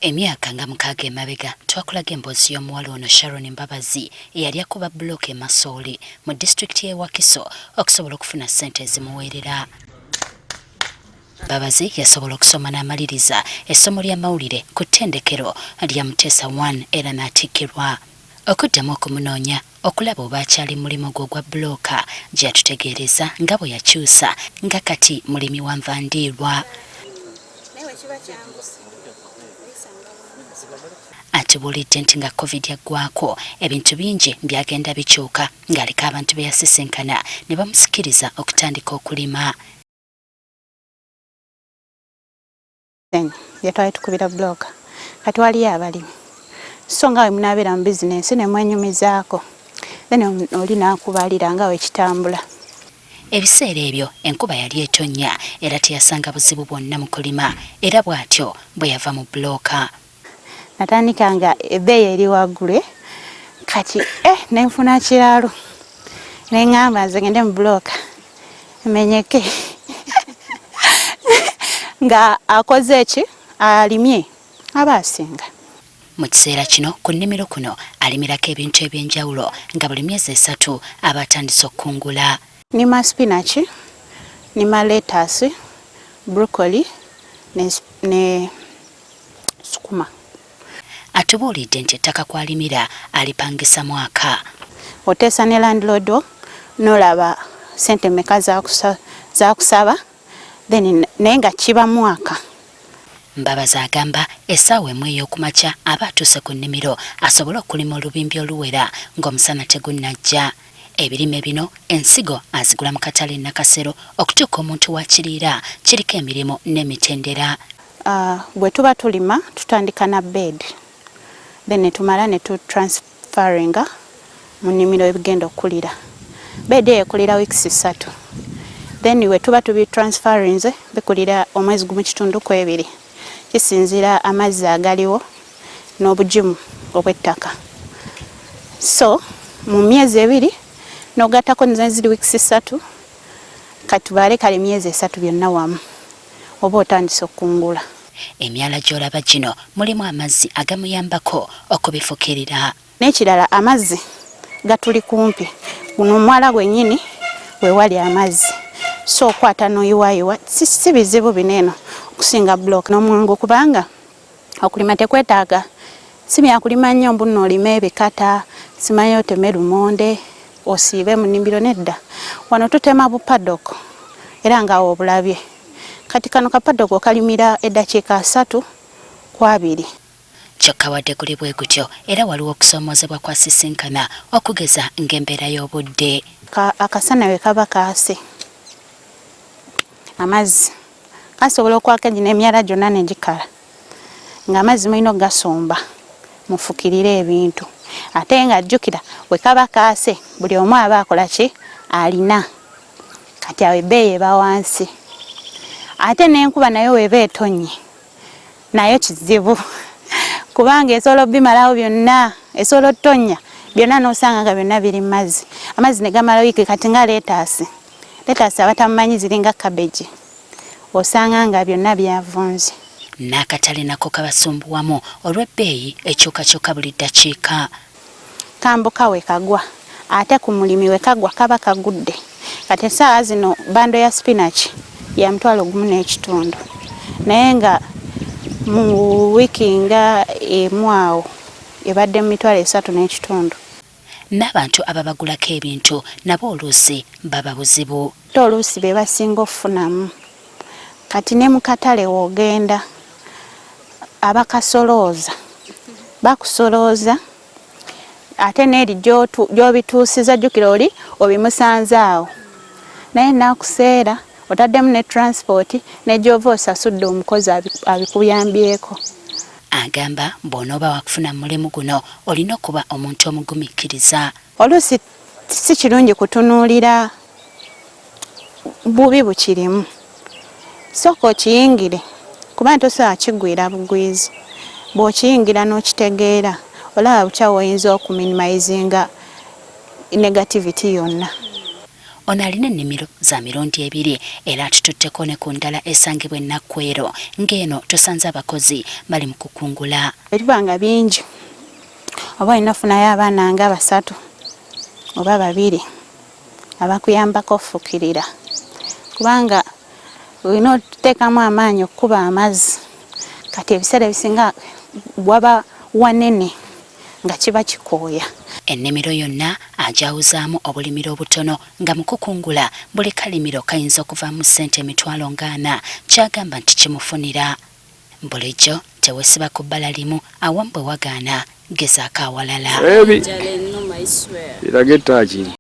Emyaka nga mukaaga emabega twakulaga emboozi y'omuwala ono Sharon Mbabazi eyali akuba bbulooka e Masooli mu disitulikiti y'e Wakiso okusobola okufuna ssente ezimuweerera. Mbabazi yasobola okusoma n'amaliriza essomo ly'amawulire ku ttendekero lya Muteesa 1 era n'atikkirwa. Okuddamu okumunoonya okulaba oba akyali mulimu gwe ogwa bbulooka gye yatutegeereza nga bwe yakyusa nga kati mulimi wa nvandiirwa. Atubuulidde nti nga COVID yaggwaako ebintu bingi byagenda bikyuka ng'aliko abantu be yasisinkana ne bamusikiriza okutandika okulima. Yatwali tukubira bbulooka kati waliyo abalimi so nga we munaabeera mu bizinensi ne mwenyumizaako then oli n'akubalira nga we kitambula. Ebiseera ebyo enkuba yali etonnya era teyasanga buzibu bwonna mu kulima era bw'atyo bwe yava mu bbulooka. Natandika nga ebbeeyi eri waggulu kati nenfuna kiraalo neŋŋamba nze ngende mu bbulooka menyeke nga akoze eki alimye aba asinga. Mu kiseera kino ku nnimiro kuno alimirako ebintu eby'enjawulo nga buli myezi 3 aba atandise okukungula. Nima spinach, nima lettuce, broccoli ne sukuma. Atubuulidde nti ettaka kwalimira alipangisa mwaka. Oteesa ne landlord n'olaba ssente mmeka zaakusaba then naye nga kiba mwaka. Mbabazi agamba essaawa emu ey'okumakya aba atuuse ku nnimiro asobole okulima olubimbi oluwera ng'omusana tegunnajja. Ebirime bino ensigo azigula mu katale Nakasero okutuuka omuntu wakiriira kiriko emirimu n'emitendera. Bwe tuba tulima tutandika na bed then netumala ne tutransferinga mu nnimiro ebigenda okulira. Bed ekulira weeks 3 then we tuba tubitransferinze bikulira omwezi gumu kitundu ku 2 kisinzira amazzi agaliwo n'obugimu obw'ettaka. So mu myezi 2 n'ogattako ziri weeks 3 katubaale kale myezi 3 byonna wamu oba otandise okungula. Emyala gy'olaba gino mulimu amazzi agamuyambako okubifukirira. N'ekirala amazzi gatuli kumpi guno omwala gwennyini we wali amazzi so okwata n'oyiwayiwa si bizibu bineeno okusinga bbulooka n'omulango kubanga okulima tekwetaaga si byakulima nnyo mbu nno olime ebikata simanyi oteme lumonde osiibe mu nnimiro nedda. Wano tutema bupaddock era nga obulabye kati kano kapaddock okalimira eddakiika 3 ku 2. Kyokka wadde guli bwe gutyo era waliwo okusoomoozebwa kwa sisinkana okugeza ng'embeera y'obudde. Akasana we kaba kaase amazzi kasobola okwaka gino emyala gyonna ne gikala ng'amazzi mulina ogasomba mufukirire ebintu ate nga jjukira we kaba kaase buli omu aba akola ki alina kati awo ebbeeyi eba wansi ate n'enkuba nayo weba etonnye nayo kizibu kubanga esobola obimalawo byonna esobola otonnya byonna n'osanga nga byonna biri mazzi amazzi ne gamala wiiki kati nga lettuce abatamumanyi ziringa cabbage osanga nga byonna byavunze. N'akatale nako kabasumbuwamu olw'ebbeeyi ekyukakyuka buli ddakiika. Kambuka we kagwa ate ku mulimi we kagwa kaba kagudde kati essaawa zino bando ya spinach ya $1.5 naye nga mu wiiki nga emu awo ebadde mu $3.5. N'abantu ababagulako ebintu nabo oluusi baba buzibu. Oluusi be basinga okufunamu kati ne mu katale woogenda abakasolooza bakusolooza ate n'eri gy'obituusiza jjukira oli obimusanze awo naye naakuseera otaddemu ne transport n'egy'ova osasudde omukozi abikuyambyeko. Agamba bw'onooba wakufuna mulimu guno olina okuba omuntu omugumiikiriza. Oluusi si kirungi kutunuulira bubi bukirimu sooka okiyingire kuba tosobola kigwira bugwizi bw'okiyingira n'okitegeera olaba bukyawo oyinza okuminimizinga negativity yonna. ono alina ennimiro za mirundi ebiri era tututteko ne ku ndala esangibwa e Nakweero ng'eno tusanze abakozi bali mu kukungula. Ebibanga bingi oba olina ofunayo abaana nga 3 oba 2 abakuyambako okufukirira kubanga olina oteekamu amaanyi okukuba amazzi kati ebiseera ebisinga waba wanene nga kiba kikooya. Ennimiro yonna ajawuzaamu obulimiro obutono nga mu kukungula buli kalimiro kayinza okuvaamu ssente emitwalo 40 kyagamba nti kimufunira. Bulijjo tewesiba ku bbala limu awamu bwe wagaana gezaako awalala. Irage ttaaki